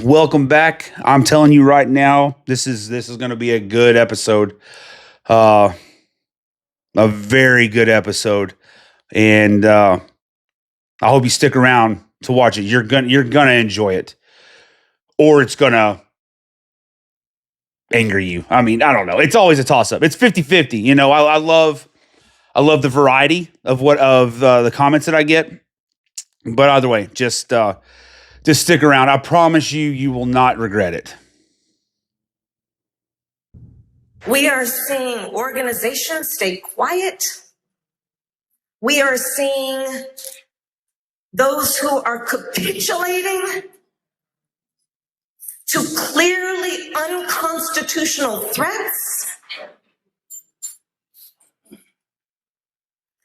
Welcome back. I'm telling you right now, this is going to be a good episode. Uh, a very good episode, and I hope you stick around to watch it. You're gonna enjoy it, or it's gonna anger you. I mean, I don't know. It's always a toss up. It's 50-50. You know, I love the variety of the comments that I get. But either way, just stick around. I promise you will not regret it. We are seeing organizations stay quiet. We are seeing those who are capitulating to clearly unconstitutional threats.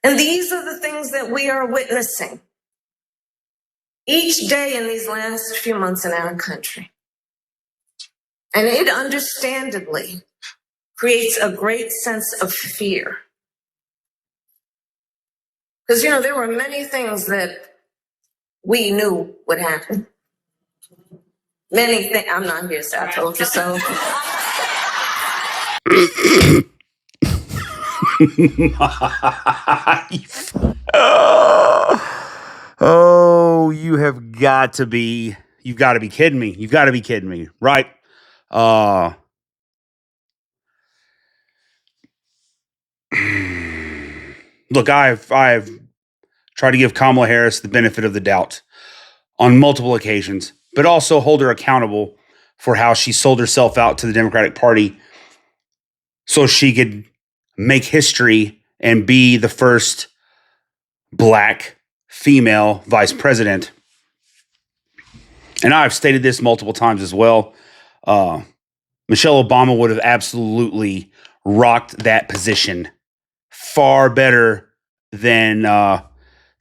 And these are the things that we are witnessing each day in these last few months in our country. And it understandably creates a great sense of fear. Because, there were many things that we knew would happen. Many things. I'm not here, so I told you so. Oh, you've got to be kidding me. You've got to be kidding me, right? Look, I've tried to give Kamala Harris the benefit of the doubt on multiple occasions, but also hold her accountable for how she sold herself out to the Democratic Party so she could make history and be the first black female vice president. And I've stated this multiple times as well. Michelle Obama would have absolutely rocked that position far better than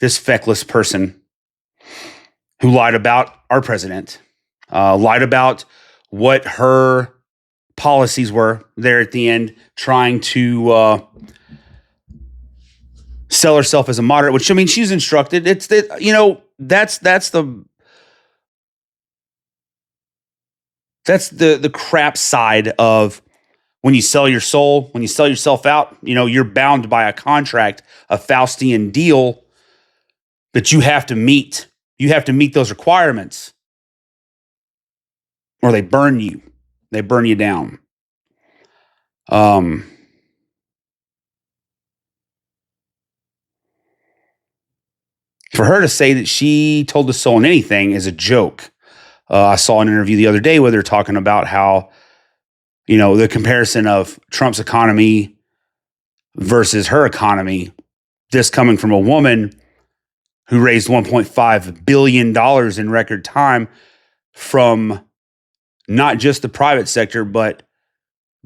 this feckless person who lied about our president, lied about what her policies were there at the end, trying to sell herself as a moderate, which, I mean, she's instructed. That's the crap side of when you sell your soul, when you sell yourself out. You're bound by a contract, a Faustian deal that you have to meet. You have to meet those requirements, or they burn you. They burn you down. For her to say that she told the soul in anything is a joke. I saw an interview the other day where they're talking about how, the comparison of Trump's economy versus her economy, this coming from a woman who raised $1.5 billion in record time from not just the private sector, but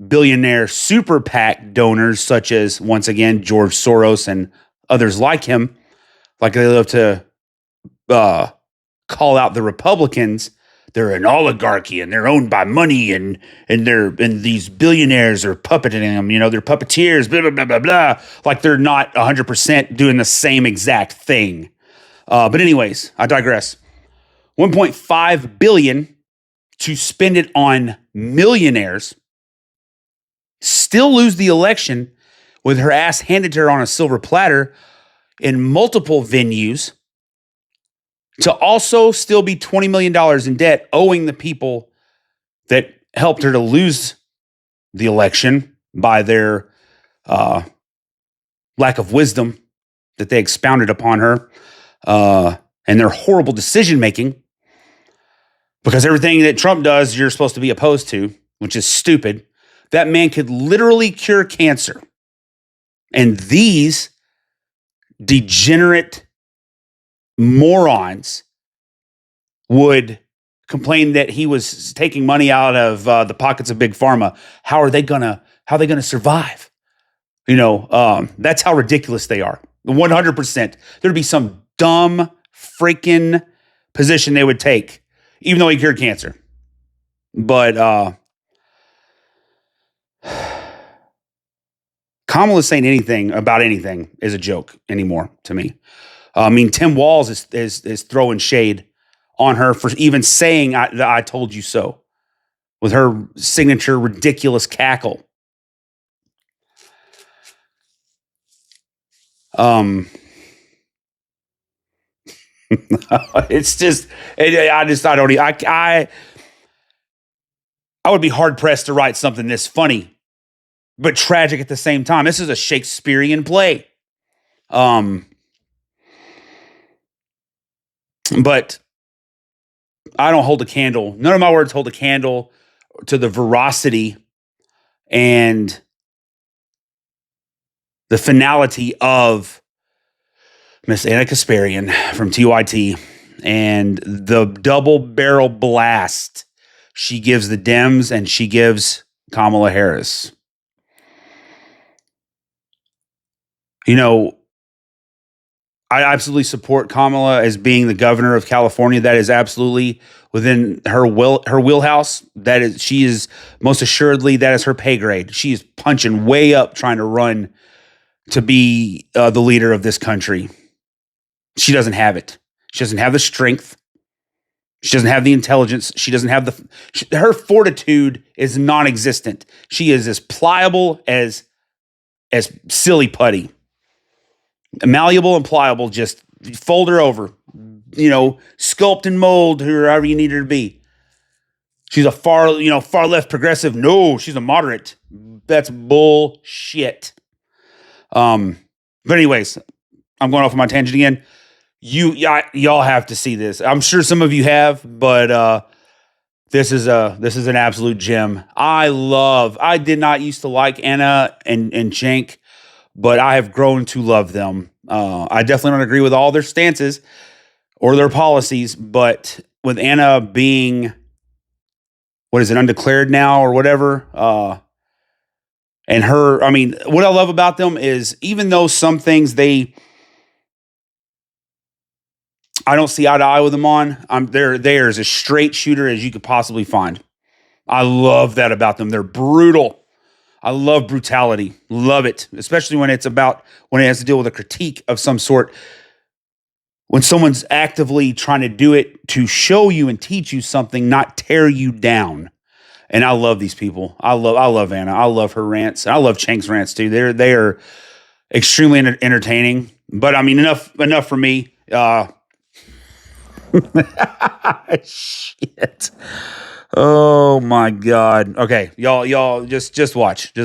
billionaire super PAC donors such as, once again, George Soros and others like him. Like they love to call out the Republicans. They're an oligarchy and they're owned by money and these billionaires are puppeting them. They're puppeteers, blah, blah, blah, blah, blah. Like they're not 100% doing the same exact thing. But anyways, I digress. $1.5 billion to spend it on millionaires, still lose the election with her ass handed to her on a silver platter in multiple venues, to also still be $20 million in debt, owing the people that helped her to lose the election by their lack of wisdom that they expounded upon her, and their horrible decision-making, because everything that Trump does, you're supposed to be opposed to, which is stupid. That man could literally cure cancer. And these degenerate morons would complain that he was taking money out of the pockets of big pharma. How are they gonna survive? That's how ridiculous they are. 100%. There'd be some dumb freaking position they would take, even though he cured cancer. But Kamala saying anything about anything is a joke anymore to me. I mean, Tim Walz is throwing shade on her for even saying I told you so, with her signature ridiculous cackle. It's just, I would be hard pressed to write something this funny, but tragic at the same time. This is a Shakespearean play. But I don't hold a candle. None of my words hold a candle to the veracity and the finality of Miss Ana Kasparian from TYT and the double barrel blast she gives the Dems and she gives Kamala Harris. You know, I absolutely support Kamala as being the governor of California. That is absolutely within her wheelhouse. She is most assuredly, that is her pay grade. She is punching way up trying to run to be the leader of this country. She doesn't have it. She doesn't have the strength. She doesn't have the intelligence. She doesn't have her fortitude is non-existent. She is as pliable as silly putty. Malleable and pliable, just fold her over, sculpt and mold her however you need her to be. She's a far left progressive. No, she's a moderate. That's bullshit. But anyways, I'm going off on my tangent again. Y'all have to see this. I'm sure some of you have, but this is an absolute gem. I did not used to like Ana and Cenk, but I have grown to love them. I definitely don't agree with all their stances or their policies, but with Ana being, undeclared now or whatever, and her, what I love about them is even though some things I don't see eye to eye with them on, they're as a straight shooter as you could possibly find. I love that about them. They're brutal. I love brutality. Love it. Especially when it has to deal with a critique of some sort. When someone's actively trying to do it to show you and teach you something, not tear you down. And I love these people. I love Ana. I love her rants. I love Cenk's rants too. They are extremely entertaining. But enough for me. Shit. Oh my God. Okay, y'all just watch. I'm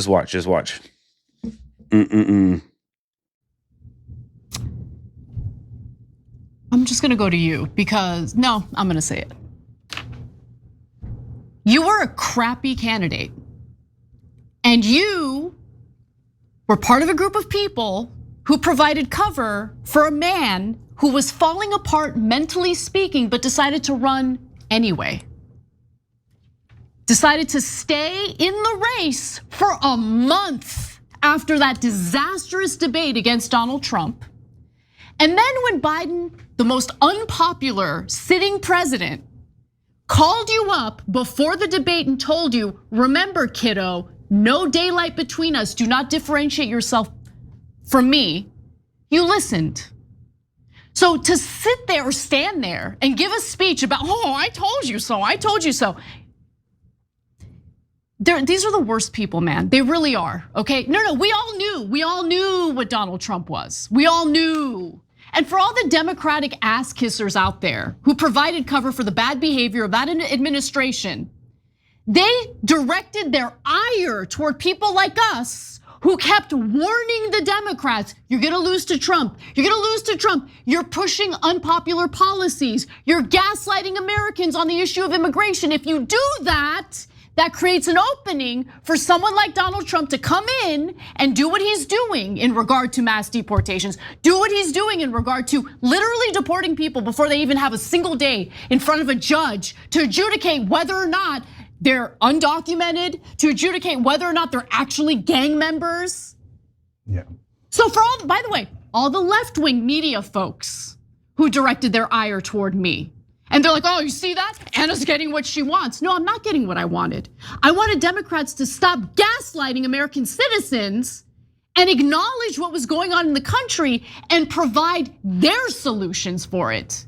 just going to go to you because I'm going to say it. You were a crappy candidate and you were part of a group of people who provided cover for a man who was falling apart mentally speaking, but decided to run anyway. Decided to stay in the race for a month after that disastrous debate against Donald Trump. And then when Biden, the most unpopular sitting president, called you up before the debate and told you, remember, kiddo, no daylight between us, do not differentiate yourself from me, you listened. So to sit there or stand there and give a speech about, I told you so, I told you so. These are the worst people, man. They really are, okay? No, we all knew what Donald Trump was. We all knew. And for all the Democratic ass kissers out there who provided cover for the bad behavior of that administration, they directed their ire toward people like us who kept warning the Democrats, you're gonna lose to Trump, you're gonna lose to Trump, you're pushing unpopular policies, you're gaslighting Americans on the issue of immigration. If you do that, that creates an opening for someone like Donald Trump to come in and do what he's doing in regard to mass deportations, do what he's doing in regard to literally deporting people before they even have a single day in front of a judge to adjudicate whether or not they're undocumented, to adjudicate whether or not they're actually gang members. Yeah. So for by the way, all the left-wing media folks who directed their ire toward me, and they're like, you see that? Ana's getting what she wants. No, I'm not getting what I wanted. I wanted Democrats to stop gaslighting American citizens and acknowledge what was going on in the country and provide their solutions for it.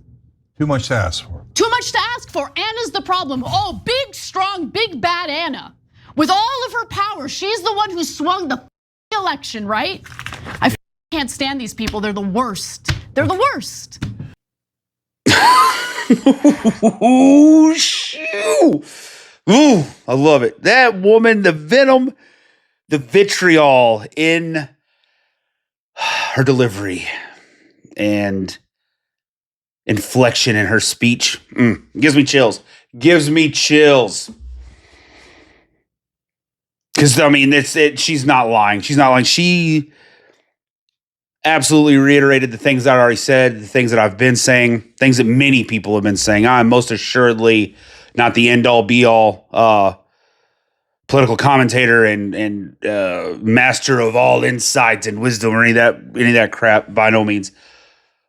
Too much to ask for. Too much to ask for. Anna's the problem. Oh, big, strong, big, bad Anna. With all of her power, she's the one who swung the election, right? I can't stand these people. They're the worst. They're the worst. Ooh, shoo. Ooh, I love it. That woman, the venom, the vitriol in her delivery and inflection in her speech gives me chills. Gives me chills. Because, I mean, she's not lying. She's not lying. She absolutely reiterated the things that I already said, the things that I've been saying, things that many people have been saying. I'm most assuredly not the end-all, be-all political commentator and master of all insight and wisdom or any of that crap, by no means.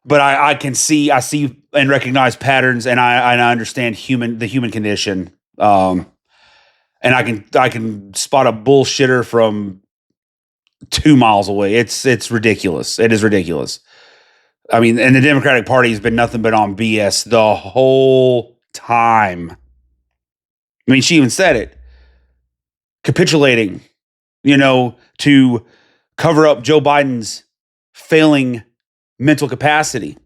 But I see and recognize patterns, and I understand the human condition. And I can spot a bullshitter from 2 miles away. It's ridiculous. It is ridiculous. I mean, and the Democratic Party has been nothing but on BS the whole time. I mean, she even said it. Capitulating, to cover up Joe Biden's failing mental capacity,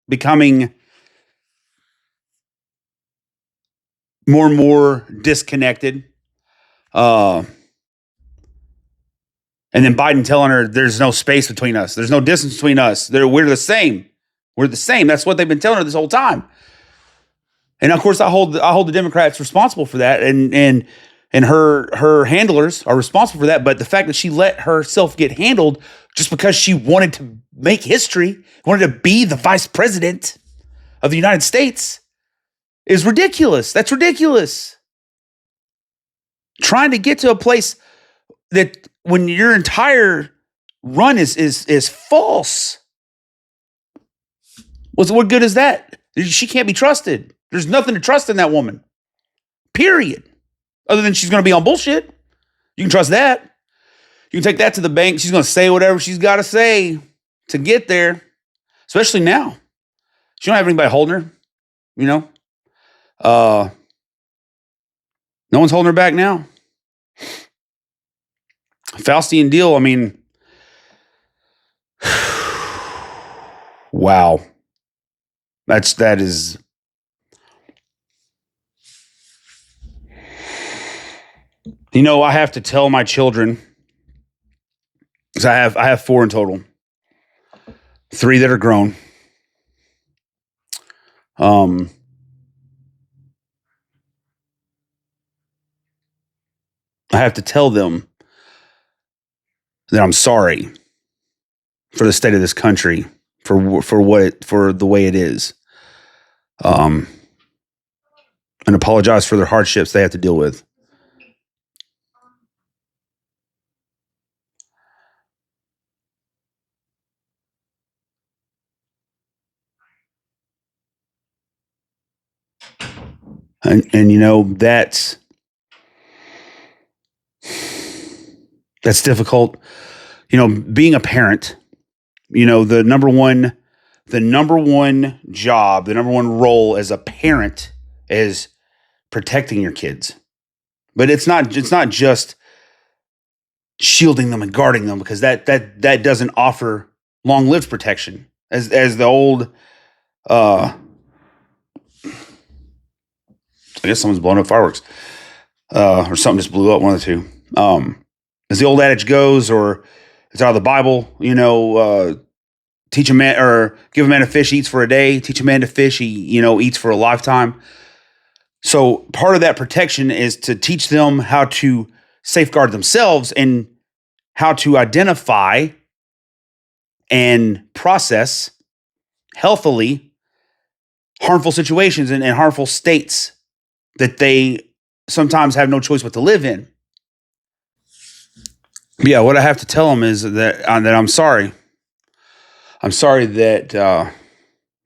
becoming more and more disconnected. And then Biden telling her there's no space between us. There's no distance between us. We're the same. We're the same. That's what they've been telling her this whole time. And of course, I hold the Democrats responsible for that, and her handlers are responsible for that. But the fact that she let herself get handled just because she wanted to make history, wanted to be the vice president of the United States, is ridiculous. That's ridiculous. Trying to get to a place that when your entire run is false. What good is that? She can't be trusted. There's nothing to trust in that woman. Period. Other than she's going to be on bullshit. You can trust that. You can take that to the bank. She's going to say whatever she's got to say to get there. Especially now. She don't have anybody holding her. No one's holding her back now. Faustian deal, I mean, wow. That is I have to tell my children, because I have 4 in total. 3 that are grown. I have to tell them that I'm sorry for the state of this country, for the way it is, and apologize for their hardships they have to deal with. And that's difficult. Being a parent, the number one job, the number one role as a parent is protecting your kids. But it's not just shielding them and guarding them, because that doesn't offer long-lived protection. As the old I guess someone's blowing up fireworks, or something just blew up, one of the two. As the old adage goes, or it's out of the Bible, teach a man, or give a man a fish, he eats for a day. Teach a man to fish, he, eats for a lifetime. So part of that protection is to teach them how to safeguard themselves and how to identify and process healthily harmful situations and harmful states that they sometimes have no choice but to live in. Yeah, what I have to tell them is that I'm sorry. I'm sorry that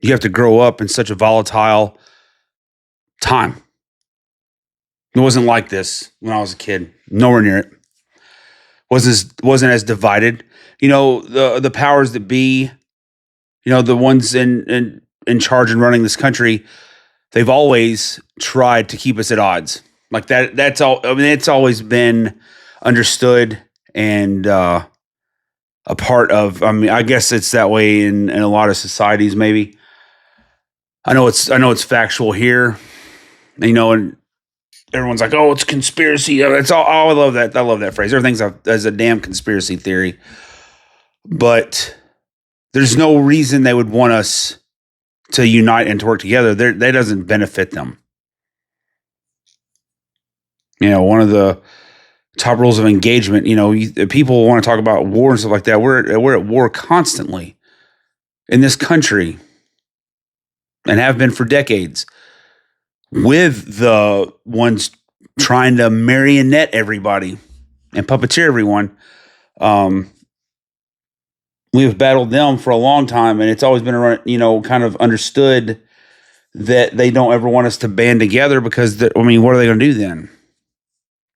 you have to grow up in such a volatile time. It wasn't like this when I was a kid. Nowhere near it. Wasn't as divided. The powers that be, the ones in charge and running this country they've always tried to keep us at odds. Like that's all. I mean, it's always been understood and a part of. I mean, I guess it's that way in a lot of societies. Maybe I know it's factual here. And everyone's like, "Oh, it's conspiracy." It's all. Oh, I love that. I love that phrase. Everything's as a damn conspiracy theory. But there's no reason they would want us to unite and to work together. That doesn't benefit them. One of the top rules of engagement, people want to talk about war and stuff like that. We're at war constantly in this country and have been for decades with the ones trying to marionette everybody and puppeteer everyone. We've battled them for a long time, and it's always been, kind of understood that they don't ever want us to band together because, what are they going to do then?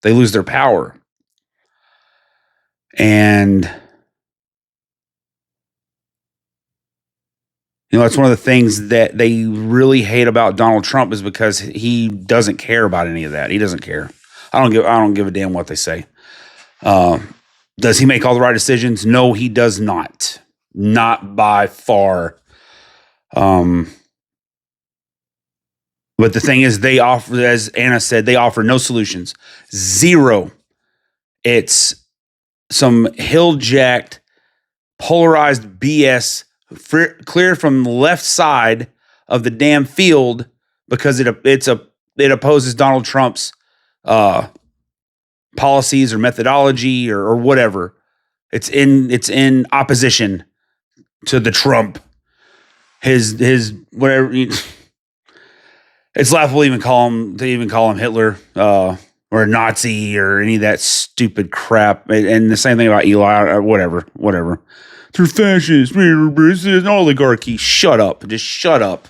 They lose their power. And, that's one of the things that they really hate about Donald Trump is because he doesn't care about any of that. He doesn't care. I don't give a damn what they say. Does he make all the right decisions? No, he does not. Not by far. But the thing is, they offer, as Anna said, they offer no solutions. Zero. It's some hill-jacked, polarized BS clear from the left side of the damn field because it opposes Donald Trump's policies or methodology or whatever. It's in opposition to the Trump. His whatever. It's laughable to even call him Hitler or a Nazi or any of that stupid crap. And the same thing about Eli or whatever. They're fascists. This is an oligarchy. Shut up. Just shut up.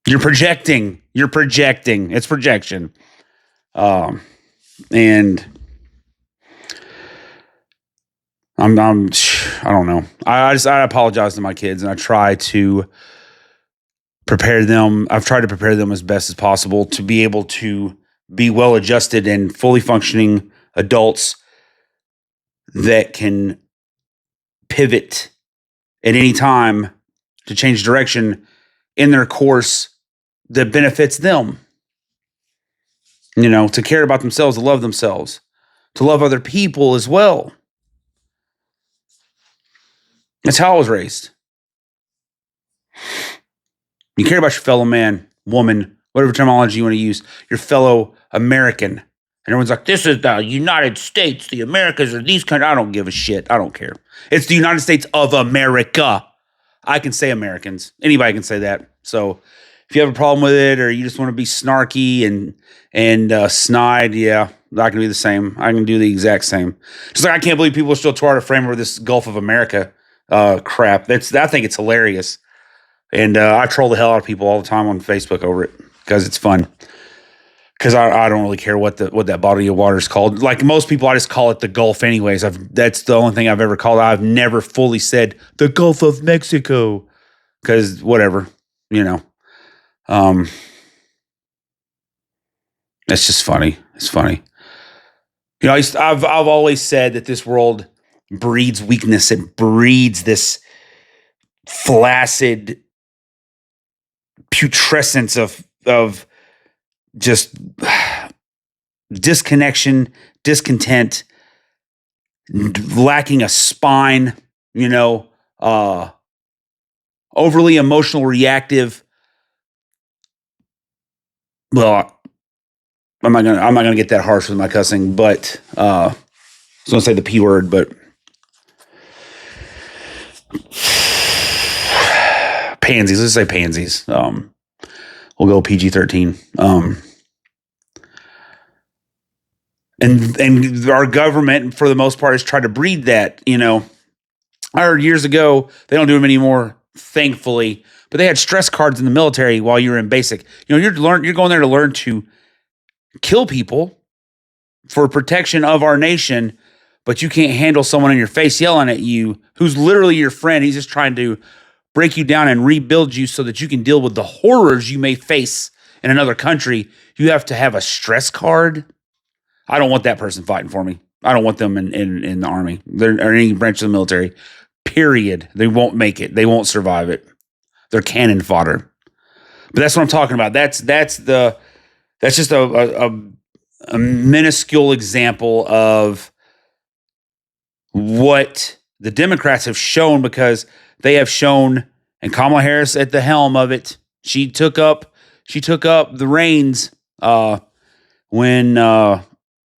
You're projecting. It's projection. And I don't know. I apologize to my kids, and I try to prepare them. I've tried to prepare them as best as possible to be able to be well-adjusted and fully functioning adults that can pivot at any time to change direction in their course that benefits them. To care about themselves, to love themselves, to love other people as well. That's how I was raised. You care about your fellow man, woman, whatever terminology you want to use, your fellow American. And everyone's like, this is the United States, the Americas, or these countries. I don't give a shit. I don't care. It's the United States of America. I can say Americans. Anybody can say that. So if you have a problem with it or you just want to be snarky and snide, yeah, I can be the same. I can do the exact same. Just like I can't believe people are still trying to frame over this Gulf of America crap. I think it's hilarious. And I troll the hell out of people all the time on Facebook over it because it's fun. Because I don't really care what that body of water is called. Like most people, I just call it the Gulf anyways. That's the only thing I've ever called it. I've never fully said the Gulf of Mexico because whatever, It's just funny. It's funny. I've always said that this world breeds weakness. It breeds this flaccid putrescence of just disconnection, discontent, lacking a spine, overly emotional, reactive. Well, I'm not gonna get that harsh with my cussing, but I was gonna say the P word, but pansies. Let's say pansies. We'll go PG-13. And our government, for the most part, has tried to breed that. I heard years ago they don't do them anymore, thankfully. But they had stress cards in the military while you were in basic. You're going there to learn to kill people for protection of our nation, but you can't handle someone in your face yelling at you who's literally your friend. He's just trying to break you down and rebuild you so that you can deal with the horrors you may face in another country, you have to have a stress card. I don't want that person fighting for me. I don't want them in the army or any branch of the military. Period. They won't make it. They won't survive it. They're cannon fodder. But that's what I'm talking about. That's just a minuscule example of what the Democrats have shown, because they have shown, and Kamala Harris at the helm of it, she took up the reins when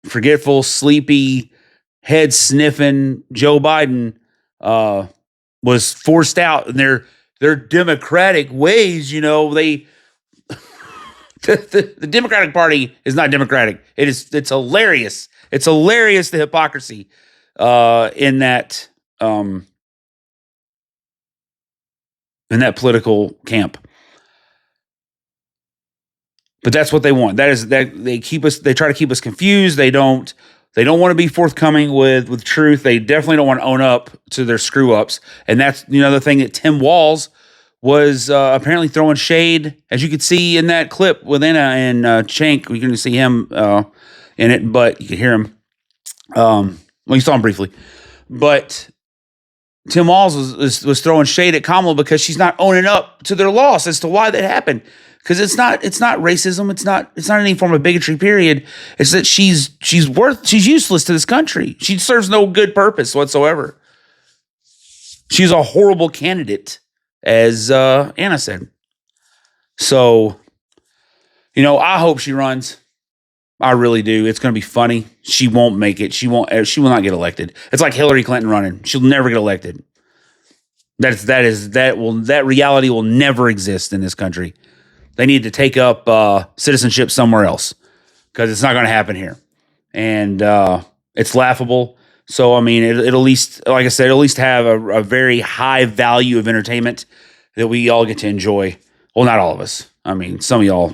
forgetful, sleepy, head sniffing Joe Biden was forced out, and their Democratic ways, they the Democratic Party is not democratic. It's hilarious. It's hilarious, the hypocrisy in that political camp. But that's what they want. That they try to keep us confused. They don't want to be forthcoming with truth. They definitely don't want to own up to their screw ups. And that's the thing that Tim Walz was apparently throwing shade, as you could see in that clip with Ana and Cenk. We couldn't see him in it, but you could hear him. You saw him briefly. But Tim Walz was throwing shade at Kamala because she's not owning up to their loss as to why that happened. Because it's not racism. It's not any form of bigotry. Period. It's that she's useless to this country. She serves no good purpose whatsoever. She's a horrible candidate, as Ana said. So, I hope she runs. I really do. It's going to be funny. She won't make it. She will not get elected. It's like Hillary Clinton running. She'll never get elected. That reality will never exist in this country. They need to take up citizenship somewhere else, because it's not going to happen here. And it's laughable. So, it'll at least, like I said, at least have a very high value of entertainment that we all get to enjoy. Well, not all of us. Some of y'all,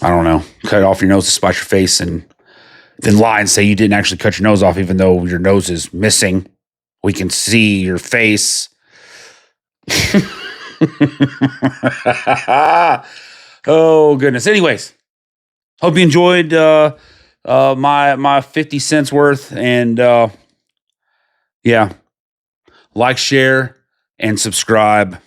I don't know, cut off your nose to spite your face and then lie and say you didn't actually cut your nose off, even though your nose is missing. We can see your face. Oh, goodness. Anyways, hope you enjoyed my 50 cents worth. And like, share, and subscribe.